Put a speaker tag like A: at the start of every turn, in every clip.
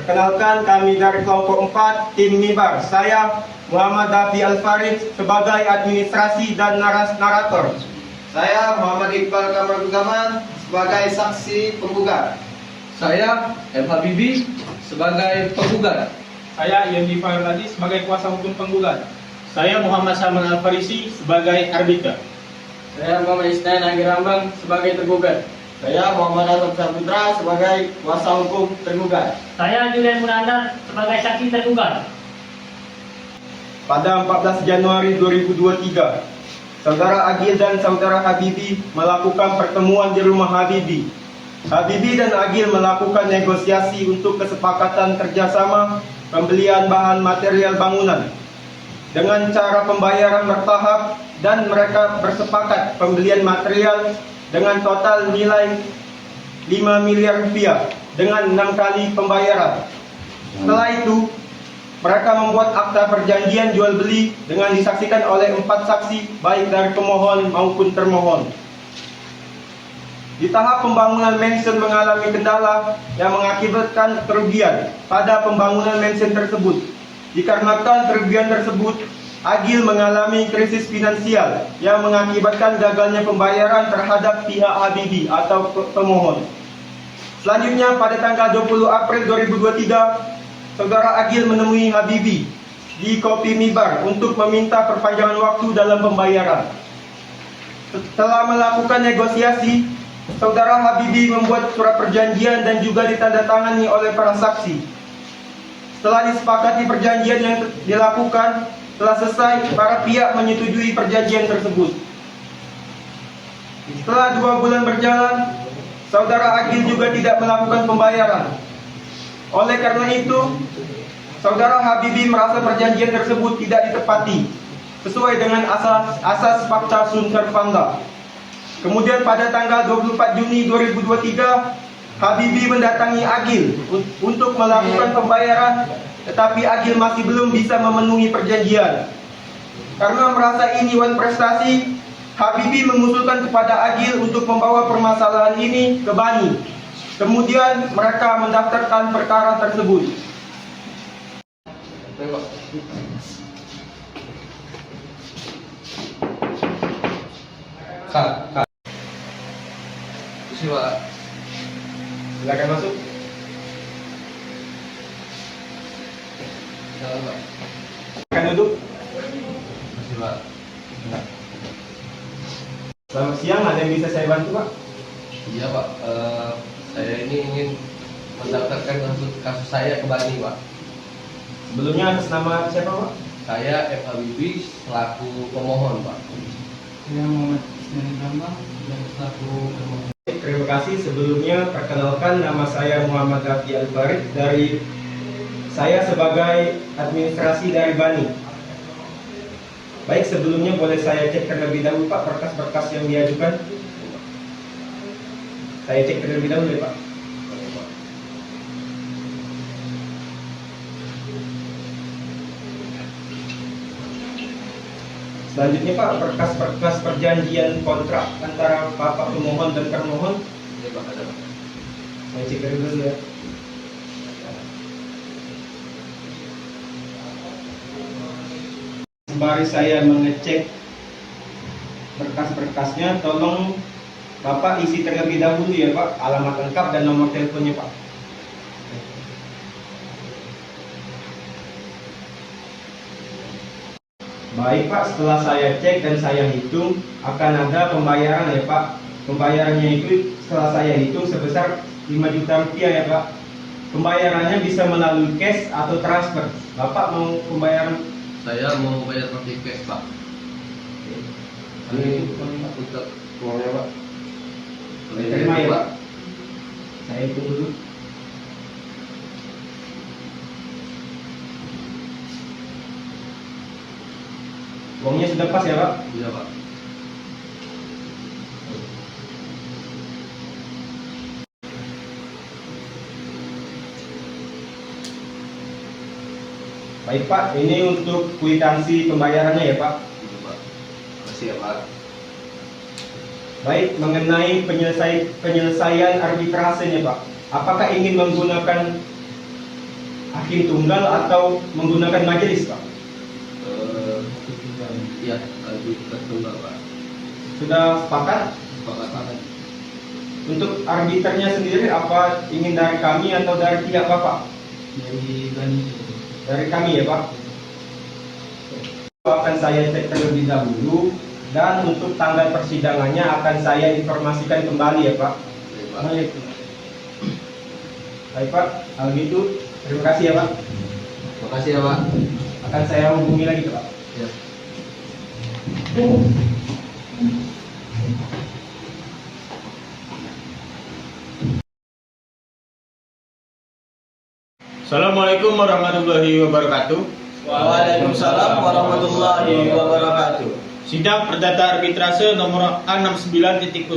A: Perkenalkan, kami dari kelompok 4 tim MIBAR. Saya Muhammad Dafi Al-Farid sebagai administrasi dan narator.
B: Saya Muhammad Iqbal Kamarudzaman sebagai saksi penggugat.
C: Saya M. Habibi sebagai penggugat.
D: Saya Yendi Farladi sebagai kuasa hukum penggugat.
E: Saya Muhammad Salman Al-Farisi sebagai arbiter.
F: Saya Muhammad Isnain Anggirambang sebagai tergugat.
B: Saya Muhammad Asad Saputra sebagai kuasa hukum tergugat.
G: Saya Julian Munandar sebagai saksi tergugat.
A: Pada 14 Januari 2023, Saudara Agil dan Saudara Habibi melakukan pertemuan di rumah Habibi. Habibi dan Agil melakukan negosiasi untuk kesepakatan kerjasama pembelian bahan material bangunan dengan cara pembayaran bertahap, dan mereka bersepakat pembelian material dengan total nilai 5 miliar rupiah dengan 6 kali pembayaran. Setelah itu, mereka membuat akta perjanjian jual beli dengan disaksikan oleh 4 saksi baik dari pemohon maupun termohon. Di tahap pembangunan mansion mengalami kendala yang mengakibatkan kerugian pada pembangunan mansion tersebut. Dikarenakan kerugian tersebut, Agil mengalami krisis finansial yang mengakibatkan gagalnya pembayaran terhadap pihak Habibi atau pemohon. Selanjutnya, pada tanggal 20 April 2023, Saudara Agil menemui Habibi di Kopi MIBAR untuk meminta perpanjangan waktu dalam pembayaran. Setelah melakukan negosiasi, Saudara Habibi membuat surat perjanjian dan juga ditandatangani oleh para saksi. Setelah disepakati perjanjian yang dilakukan telah selesai, para pihak menyetujui perjanjian tersebut. Setelah 2 bulan berjalan, Saudara Agil juga tidak melakukan pembayaran. Oleh karena itu, Saudara Habibi merasa perjanjian tersebut tidak ditepati sesuai dengan asas fakta sunt servanda. Kemudian pada tanggal 24 Juni 2023, Habibi mendatangi Agil untuk melakukan pembayaran, tetapi Agil masih belum bisa memenuhi perjanjian. Karena merasa ini wan prestasi, Habibi mengusulkan kepada Agil untuk membawa permasalahan ini ke Bani. Kemudian mereka mendaftarkan perkara tersebut.
C: Kak. Siapa?
A: Silakan masuk. Silakan duduk.
C: Masih, Pak.
A: Selamat siang, ada yang bisa saya bantu, Pak?
C: Iya, Pak. Saya ini ingin mendaftarkan kasus saya ke Bani, Pak.
A: Sebelumnya atas nama siapa, Pak?
C: Saya M. Habibi selaku pemohon, Pak.
F: Saya Muhammad Isnain Anggirambang selaku termohon.
A: Terima kasih. Sebelumnya perkenalkan, nama saya Muhammad Dafi Al-Farid dari saya sebagai administrasi dari Bani. Baik, sebelumnya boleh saya cek terlebih dahulu, Pak, berkas-berkas yang diajukan. Saya cek terlebih dahulu ya, Pak. Selanjutnya, Pak, berkas-berkas perjanjian kontrak antara Bapak pemohon dan termohon.
C: Ini, Pak, ada, Pak.
A: Saya cek terlebih dahulu ya. Sembari saya mengecek berkas-berkasnya, tolong Bapak isi terlebih dahulu ya, Pak, alamat lengkap dan nomor teleponnya, Pak. Baik, Pak, setelah saya cek dan saya hitung, akan ada pembayaran ya, Pak. Pembayarannya itu setelah saya hitung sebesar 5 juta rupiah ya, Pak. Pembayarannya bisa melalui cash atau transfer. Bapak mau pembayaran?
C: Saya mau bayar pakai cash, Pak. Ini untuk uangnya, Pak.
A: Terima ya, Pak. Saya hitung dulu. Uangnya sudah pas ya, Pak?
C: Iya, Pak.
A: Baik, Pak, ini untuk kwitansi pembayarannya ya, Pak.
C: Iya, Pak. Makasih ya, Pak.
A: Baik, mengenai penyelesaian arbitrasenya, Pak. Apakah ingin menggunakan hakim tunggal atau menggunakan majelis, Pak?
C: Iya, arbiter tunggal Pak.
A: Sudah sepakat?
C: Sepakat Pak.
A: Untuk arbiternya sendiri apa ingin dari kami atau dari pihak Bapak?
F: Dari Bani.
A: Dari kami ya Pak. Akan saya cek terlebih dahulu dan untuk tanggal persidangannya akan saya informasikan kembali ya Pak.
C: Baik, Pak.
A: Baik Pak, kalau gitu terima kasih ya Pak.
C: Terima kasih ya Pak.
A: Akan saya hubungi lagi Pak.
C: Ya.
E: Assalamualaikum warahmatullahi wabarakatuh.
B: Waalaikumsalam warahmatullahi wabarakatuh.
E: Sidang Perdata Arbitrase nomor A69.1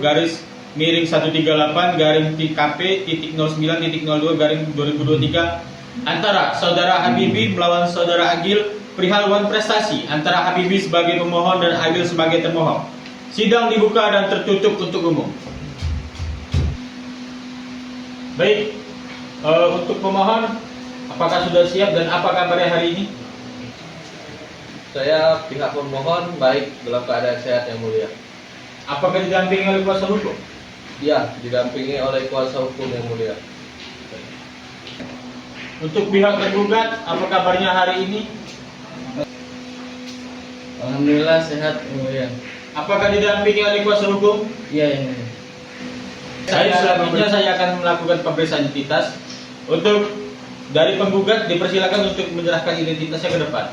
E: garis miring 138 garing TKP titik 09.02 garing 2023 antara Saudara Habibi melawan Saudara Agil perihal wan prestasi antara Habibi sebagai pemohon dan Agil sebagai termohon. Sidang dibuka dan tertutup untuk umum. Baik, untuk pemohon, apakah sudah siap dan apa kabarnya hari ini?
C: Saya pihak pemohon baik dalam keadaan sehat yang mulia.
E: Apakah didampingi oleh kuasa hukum?
C: Iya, didampingi oleh kuasa hukum yang mulia.
E: Untuk pihak tergugat, apa kabarnya hari ini?
C: Alhamdulillah sehat yang mulia.
E: Apakah didampingi oleh kuasa hukum?
C: Iya yang mulia.
E: Selanjutnya saya akan melakukan pemeriksaan identitas. Untuk dari penggugat dipersilakan untuk menyerahkan identitasnya ke depan.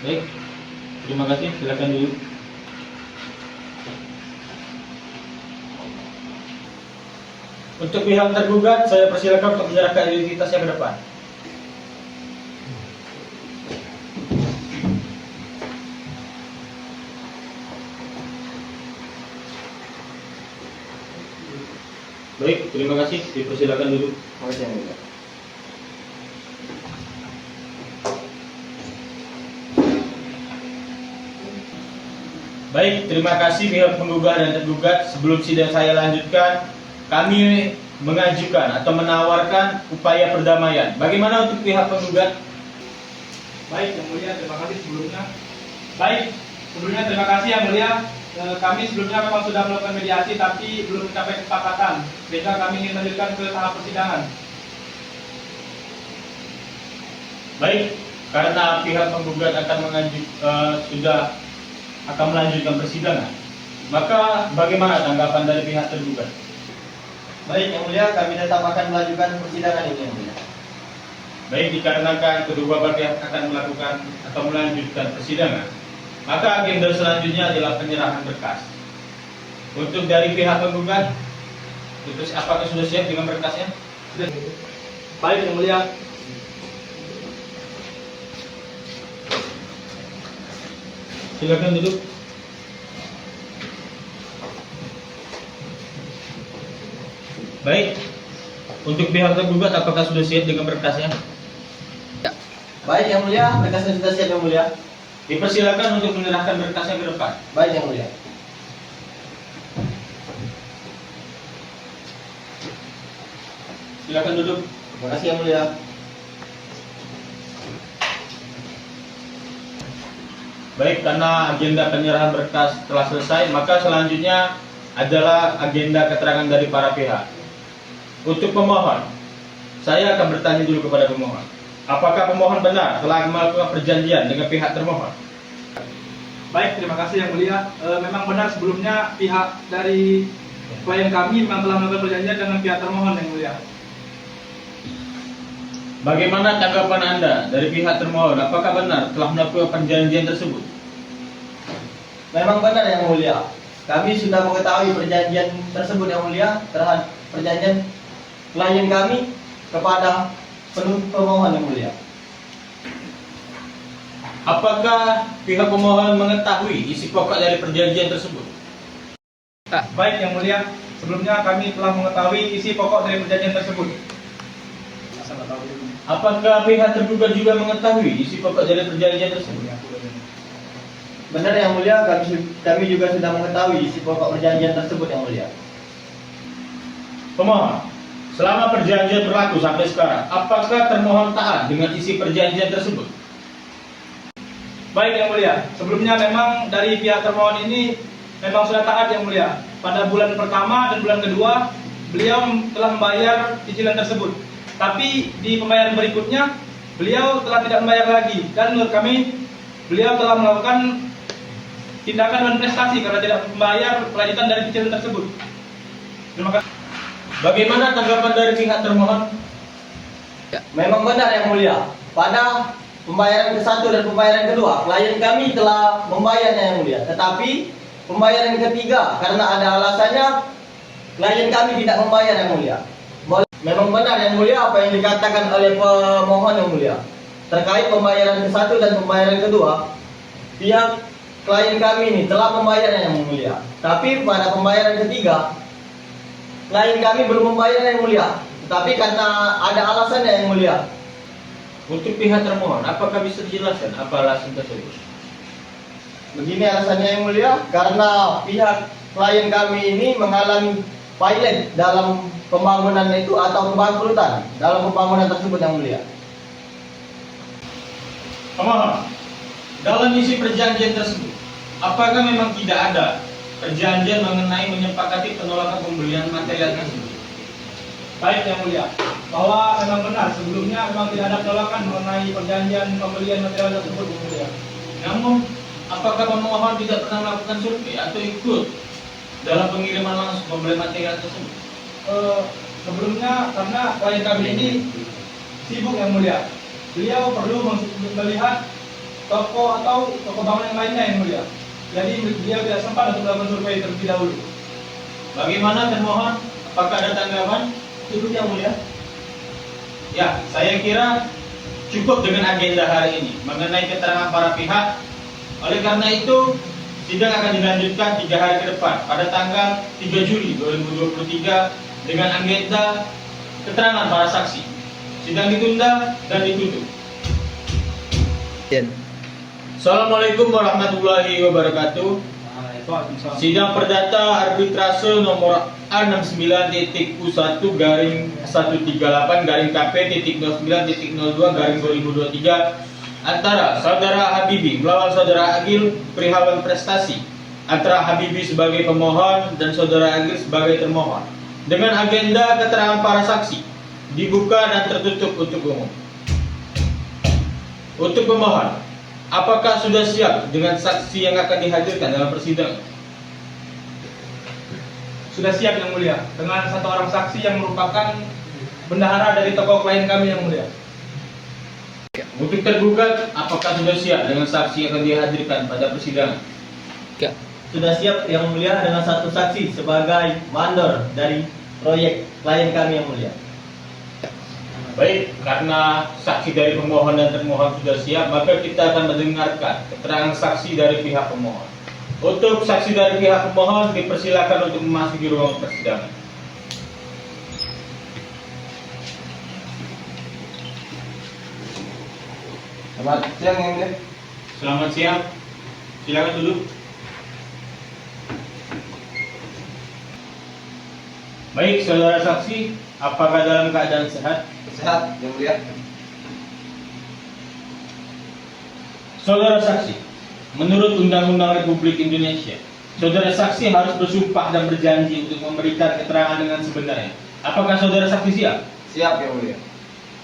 E: Baik, terima kasih. Silakan dulu. Untuk pihak tergugat, saya persilakan untuk menyerahkan identitasnya ke depan. Baik, terima kasih. Dipersilakan dulu.
B: Makasih yang mulia.
E: Baik, terima kasih pihak penggugat dan tergugat. Sebelum sidang saya lanjutkan, kami mengajukan atau menawarkan upaya perdamaian. Bagaimana untuk pihak penggugat?
D: Baik, yang mulia, terima kasih sebelumnya. Baik, sebelumnya terima kasih yang mulia. Kami sebelumnya memang sudah melakukan mediasi tapi belum mencapai kesepakatan, sehingga kami ingin melanjutkan ke tahap persidangan.
E: Baik, karena pihak penggugat akan sudah akan melanjutkan persidangan, maka bagaimana tanggapan dari pihak tergugat?
B: Baik yang mulia, kami tetap akan melanjutkan persidangan ini yang mulia.
E: Baik, dikarenakan kedua pihak akan melakukan atau melanjutkan persidangan, maka agenda selanjutnya adalah penyerahan berkas. Untuk dari pihak penggugat, terus apakah sudah siap dengan berkasnya?
D: Baik yang mulia.
E: Silakan duduk. Baik, untuk pihak tergugat apakah sudah siap dengan berkasnya?
B: Baik yang mulia, berkasnya sudah siap yang mulia.
E: Dipersilakan untuk menyerahkan berkasnya ke depan.
B: Baik yang mulia.
E: Silakan duduk.
B: Terima kasih yang mulia.
E: Baik, karena agenda penyerahan berkas telah selesai, maka selanjutnya adalah agenda keterangan dari para pihak. Untuk pemohon, saya akan bertanya dulu kepada pemohon. Apakah pemohon benar telah melakukan perjanjian dengan pihak termohon?
D: Baik, terima kasih yang mulia. Memang benar sebelumnya pihak dari klien kami memang telah melakukan perjanjian dengan pihak termohon yang mulia.
E: Bagaimana tanggapan Anda dari pihak termohon? Apakah benar telah melakukan perjanjian tersebut?
B: Memang benar yang mulia. Kami sudah mengetahui perjanjian tersebut yang mulia terhadap perjanjian klien kami kepada penuntut pemohon yang mulia.
E: Apakah pihak pemohon mengetahui isi pokok dari perjanjian tersebut?
D: Baik yang mulia, sebelumnya kami telah mengetahui isi pokok dari perjanjian tersebut.
E: Apakah pihak tergugat juga mengetahui isi pokok dari perjanjian tersebut?
B: Benar yang mulia, kami juga sudah mengetahui isi pokok perjanjian tersebut yang mulia.
E: Pemohon, selama perjanjian berlaku sampai sekarang, apakah termohon taat dengan isi perjanjian tersebut?
D: Baik yang mulia, sebelumnya memang dari pihak termohon ini memang sudah taat yang mulia. Pada bulan pertama dan bulan kedua, beliau telah membayar cicilan tersebut. Tapi di pembayaran berikutnya, beliau telah tidak membayar lagi. Dan menurut kami, beliau telah melakukan tindakan dan prestasi karena tidak membayar kelanjutan dari cicilan tersebut. Terima kasih.
E: Bagaimana tanggapan dari pihak termohon?
B: Memang benar yang mulia. Pada pembayaran ke-1 dan pembayaran kedua, klien kami telah membayarnya yang mulia. Tetapi pembayaran ketiga, karena ada alasannya, klien kami tidak membayar yang mulia. Memang benar yang mulia apa yang dikatakan oleh pemohon yang mulia. Terkait pembayaran ke-1 dan pembayaran kedua, pihak klien kami ini telah membayarnya yang mulia. Tapi pada pembayaran ketiga, klien kami belum membayarnya yang mulia. Tetapi karena ada alasannya yang mulia.
E: Untuk pihak termohon, apakah bisa dijelaskan apa alasan tersebut?
B: Begini alasannya yang mulia, karena pihak klien kami ini mengalami pilot dalam pembangunan itu atau kebangkrutan dalam pembangunan tersebut yang mulia.
E: Pemohon, dalam isi perjanjian tersebut, apakah memang tidak ada perjanjian mengenai menyepakati penolakan pembelian material tersebut?
D: Baik yang mulia, bahwa memang benar sebelumnya memang tidak ada penolakan mengenai perjanjian pembelian material tersebut yang mulia.
E: Namun, apakah pemohon tidak pernah melakukan survei atau ikut dalam pengiriman langsung pembelian material tersebut?
D: Sebelumnya karena klien kami ini sibuk yang mulia, beliau perlu melihat toko atau toko bangunan yang lainnya yang mulia. Jadi beliau tidak sempat untuk melakukan survei terlebih dahulu.
E: Bagaimana termohon? Apakah ada tanggapan?
B: Cukup yang mulia.
E: Ya, saya kira cukup dengan agenda hari ini mengenai keterangan para pihak. Oleh karena itu, sidang akan dilanjutkan 3 hari ke depan pada tanggal 3 Juli 2023 dengan agenda keterangan para saksi. Sidang ditunda dan ditutup. Assalamualaikum warahmatullahi wabarakatuh. Sidang perdata arbitrase nomor A69.U1-138-KP.09.02/2023 antara Saudara Habibi melawan Saudara Agil perihal prestasi antara Habibi sebagai pemohon dan Saudara Agil sebagai termohon dengan agenda keterangan para saksi dibuka dan tertutup untuk umum. Untuk pemohon, apakah sudah siap dengan saksi yang akan dihadirkan dalam persidangan?
D: Sudah siap yang mulia, dengan 1 orang saksi yang merupakan bendahara dari tokoh klien kami yang mulia.
E: Untuk tergugat, apakah sudah siap dengan saksi yang akan dihadirkan pada persidangan?
B: Sudah siap yang mulia dengan 1 saksi sebagai mandor dari proyek klien kami yang mulia.
E: Baik, karena saksi dari pemohon dan termohon sudah siap, maka kita akan mendengarkan keterangan saksi dari pihak pemohon. Untuk saksi dari pihak pemohon dipersilakan untuk memasuki ruang persidangan.
A: Selamat siang yang mulia.
E: Selamat siang. Silakan duduk. Baik, saudara saksi, apakah dalam keadaan sehat?
A: Sehat yang mulia.
E: Saudara saksi, menurut Undang-Undang Republik Indonesia, saudara saksi harus bersumpah dan berjanji untuk memberikan keterangan dengan sebenarnya. Apakah saudara saksi siap?
A: Siap yang mulia.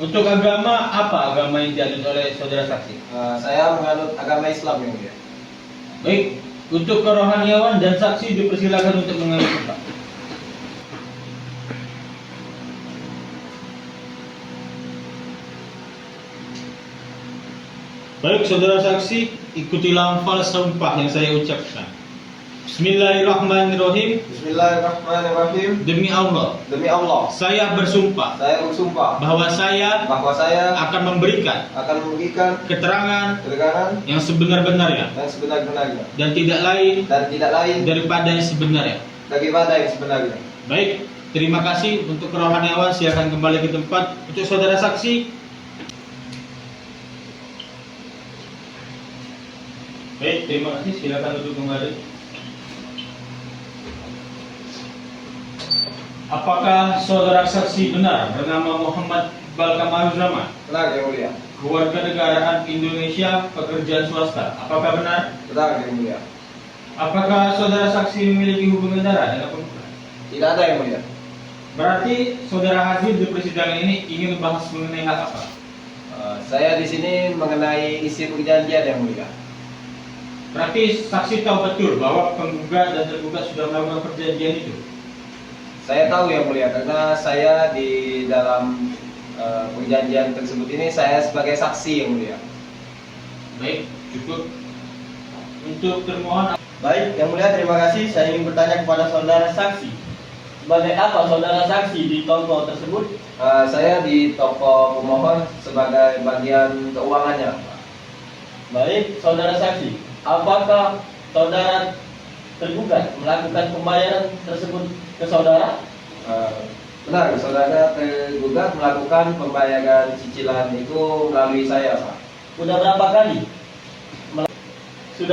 E: Untuk agama, apa agama yang dianut oleh saudara saksi?
A: Saya menganut agama Islam yang mulia.
E: Baik, untuk kerohaniawan dan saksi dipersilakan untuk mengambil sumpah. Baik, saudara saksi, ikuti lafal sumpah yang saya ucapkan. Bismillahirrahmanirrahim.
A: Bismillahirrahmanirrahim.
E: Demi Allah,
A: Demi Allah,
E: saya bersumpah
A: saya bersumpah
E: bahwa saya
A: bahwa saya
E: akan memberikan
A: akan memberikan
E: keterangan
A: keterangan
E: yang sebenar-benarnya
A: yang sebenar-benarnya
E: dan tidak lain
A: dan tidak lain
E: daripada yang sebenarnya.
A: daripada yang sebenarnya.
E: Baik, terima kasih untuk kerohaniawan. Silakan kembali ke tempat. Untuk saudara saksi, Baik, terima kasih. Silakan duduk kembali. Apakah saudara saksi benar bernama Muhammad Balkamaruz Zaman,
A: Benar yang mulia.
E: keluarga negaraan Indonesia, pekerjaan swasta? Apakah benar?
A: Benar yang mulia.
E: Apakah saudara saksi memiliki hubungan darah dengan perempuan?
A: Tidak ada yang mulia.
E: Berarti saudara hadir di persidangan ini ingin membahas mengenai hal apa?
A: Saya di sini mengenai isi perjanjian yang mulia.
E: Berarti saksi tahu betul bahwa penggugat dan tergugat sudah melakukan perjanjian itu.
A: Saya tahu yang mulia karena saya di dalam perjanjian tersebut ini saya sebagai saksi yang mulia.
E: Baik, cukup. Untuk termohon,
B: Baik, yang mulia terima kasih. Saya ingin bertanya kepada saudara saksi. Sebagai apa saudara saksi di toko tersebut?
A: Saya di toko pemohon sebagai bagian keuangannya.
B: Baik, saudara saksi. Apakah saudara tergugat melakukan pembayaran tersebut ke saudara?
A: Benar, saudara tergugat melakukan pembayaran cicilan itu melalui saya, Pak.
B: Sudah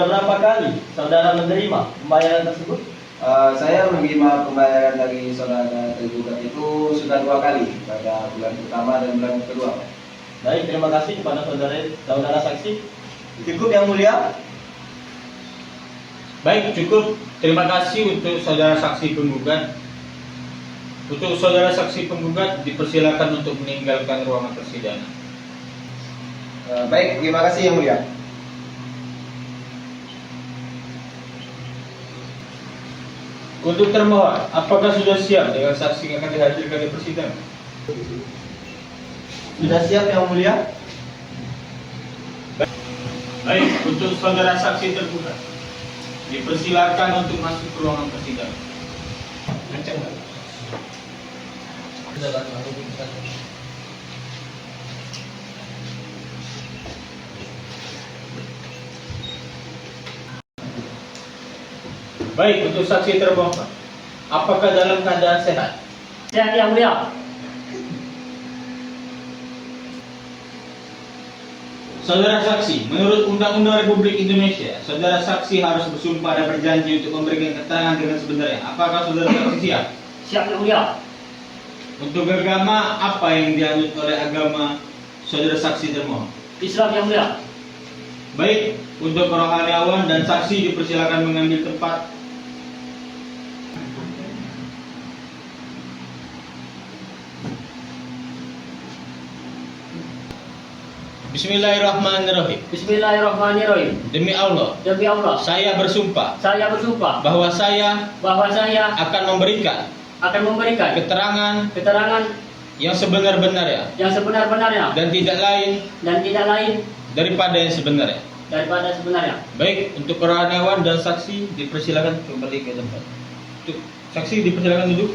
B: berapa kali saudara menerima pembayaran tersebut?
A: Saya menerima pembayaran dari saudara tergugat itu sudah 2 kali pada bulan pertama dan bulan kedua, Pak.
B: Baik, terima kasih kepada saudara saksi. Cukup yang mulia.
E: baik, cukup. Terima kasih untuk saudara saksi penggugat. Untuk saudara saksi penggugat dipersilakan untuk meninggalkan ruangan persidangan.
A: Baik, terima kasih yang mulia.
E: Untuk termohon, apakah sudah siap dengan saksi yang akan dihadirkan di persidangan?
B: Sudah siap yang mulia?
E: Baik, untuk saudara saksi tergugat dipersilakan untuk masuk ke ruangan persidangan. Baik, untuk saksi termohon, apakah dalam keadaan sehat?
G: Sehat yang mulia.
E: Saudara saksi, menurut Undang-Undang Republik Indonesia, saudara saksi harus bersumpah dan berjanji untuk memberikan keterangan dengan sebenarnya. Apakah saudara saksi siap?
G: Siap yang mulia.
E: Untuk agama, apa yang dianut oleh agama saudara saksi termohon?
G: Islam yang mulia.
E: Baik, untuk kerohaniawan dan saksi dipersilakan mengambil tempat. Bismillahirrahmanirrahim.
G: Bismillahirrahmanirrahim.
E: Demi Allah,
G: Demi Allah,
E: saya bersumpah
G: saya bersumpah
E: bahwa saya
G: bahwa saya
E: akan memberikan
G: akan memberikan
E: keterangan
G: yang
E: sebenar-benarnya
G: sebenar-benarnya
E: dan tidak lain daripada yang sebenarnya.
G: daripada sebenarnya.
E: Baik, untuk kerohaniawan dan saksi dipersilakan kembali ke tempat. Untuk saksi dipersilakan duduk.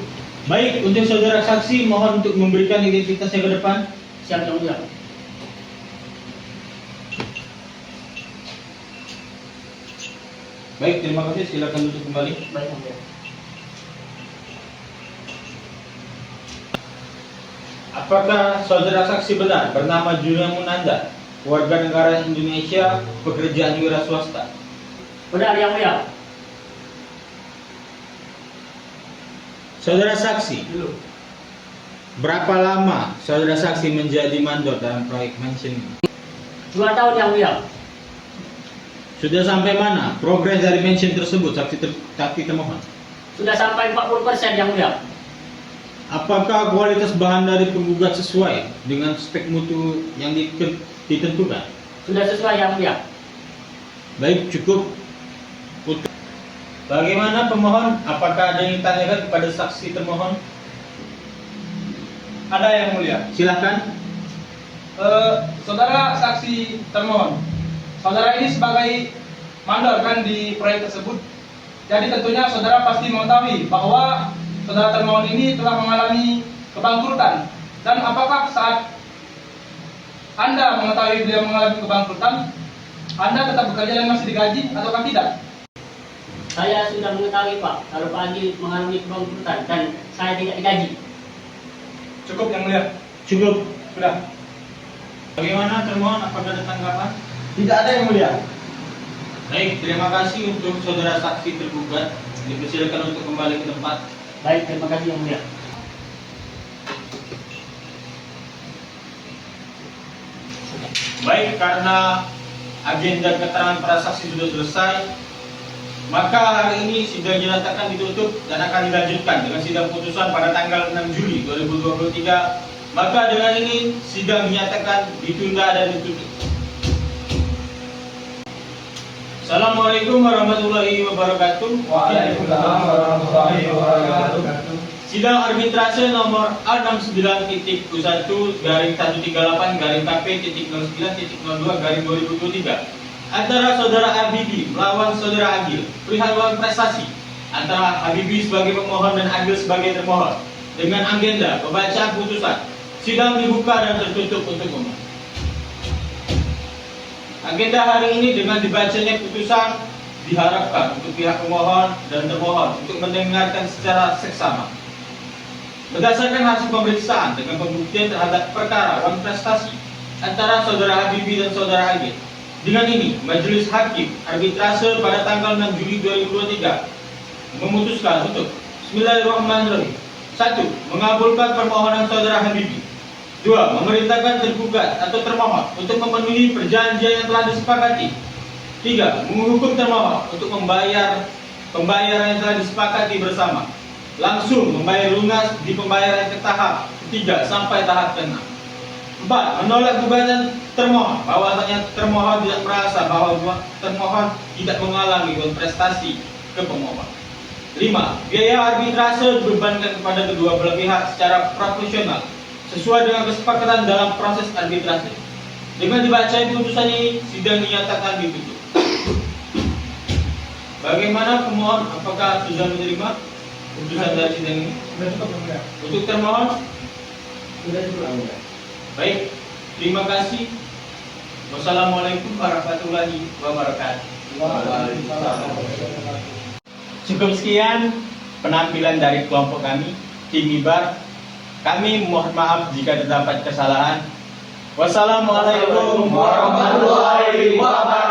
E: Baik, untuk saudara saksi mohon untuk memberikan identitasnya ke depan.
G: Siap yang mulia.
E: Baik, terima kasih. Silakan duduk kembali.
G: Baik yang mulia.
E: Apakah saudara saksi benar bernama Julia Munanda, warga negara Indonesia, pekerjaan wira swasta?
G: Benar yang mulia.
E: Saudara saksi, berapa lama saudara saksi menjadi mandor dalam proyek mansion ini?
G: 2 tahun yang mulia.
E: Sudah sampai mana progres dari mansion tersebut, saksi termohon?
G: Sudah sampai 40% yang mulia.
E: Apakah kualitas bahan dari penggugat sesuai dengan spek mutu yang ditentukan?
G: Sudah sesuai yang mulia.
E: Baik, cukup. Bagaimana pemohon? Apakah ada yang ditanyakan kepada saksi termohon?
D: Ada yang mulia.
E: Silahkan.
D: Saudara saksi termohon, saudara ini sebagai mandor kan di proyek tersebut. Jadi tentunya saudara pasti mengetahui bahwa saudara termohon ini telah mengalami kebangkrutan. Dan apakah saat Anda mengetahui beliau mengalami kebangkrutan, Anda tetap bekerja dan masih digaji ataukah tidak?
G: Saya sudah mengetahui Pak, kalau Pak Agi mengalami kebangkrutan dan saya tidak digaji.
D: Cukup yang mulia.
E: Cukup.
D: Sudah.
E: Bagaimana termohon? Apakah ada tanggapan?
B: Tidak ada yang mulia.
E: Baik, terima kasih untuk saudara saksi tergugat. Dipersilakan untuk kembali ke tempat.
G: Baik, terima kasih Yang Mulia.
E: Baik, karena agenda keterangan para saksi sudah selesai, maka hari ini sidang dinyatakan ditutup dan akan dilanjutkan dengan sidang putusan pada tanggal 6 Juli 2023. Maka dengan ini sidang dinyatakan ditunda dan ditutup. Assalamualaikum warahmatullahi wabarakatuh.
B: Waalaikumsalam warahmatullahi wabarakatuh.
E: Sidang arbitrase nomor A69-KP.09-KP.09.02-2023 antara saudara Habibi melawan saudara Agil perihal lawan prestasi antara Habibi sebagai pemohon dan Agil sebagai termohon dengan agenda pembacaan putusan. Sidang dibuka dan tertutup untuk umum. Agenda hari ini dengan dibacanya putusan diharapkan untuk pihak pemohon dan termohon untuk mendengarkan secara seksama berdasarkan hasil pemeriksaan dengan pembuktian terhadap perkara lawan prestasi antara saudara Habibi dan saudara Agil. Dengan ini, Majelis Hakim Arbitrase pada tanggal 6 Juli 2023 memutuskan untuk Bismillahirrahmanirrahim. 1. Mengabulkan permohonan saudara Habibi. 2. Memerintahkan tergugat atau termohon untuk memenuhi perjanjian yang telah disepakati. 3. Menghukum termohon untuk membayar pembayaran yang telah disepakati bersama. Langsung membayar lunas di pembayaran ke tahap ketiga sampai tahap ke-6. 4. Menolak gugatan termohon bahwasanya termohon tidak merasa bahwa termohon tidak mengalami prestasi ke pemohon. 5. Biaya arbitrase dibebankan kepada kedua belah pihak secara proporsional sesuai dengan kesepakatan dalam proses arbitrase. Dengan dibacanya putusan ini, sidang dinyatakan ditutup. Bagaimana pemohon? Apakah sudah menerima putusan dari sidang ini? Untuk termohon?
B: Sudah cukup.
E: Baik, terima kasih. Wassalamualaikum warahmatullahi wabarakatuh. Cukup sekian penampilan dari kelompok kami, tim Mibar. Kami mohon maaf jika terdapat kesalahan. Wassalamualaikum warahmatullahi wabarakatuh.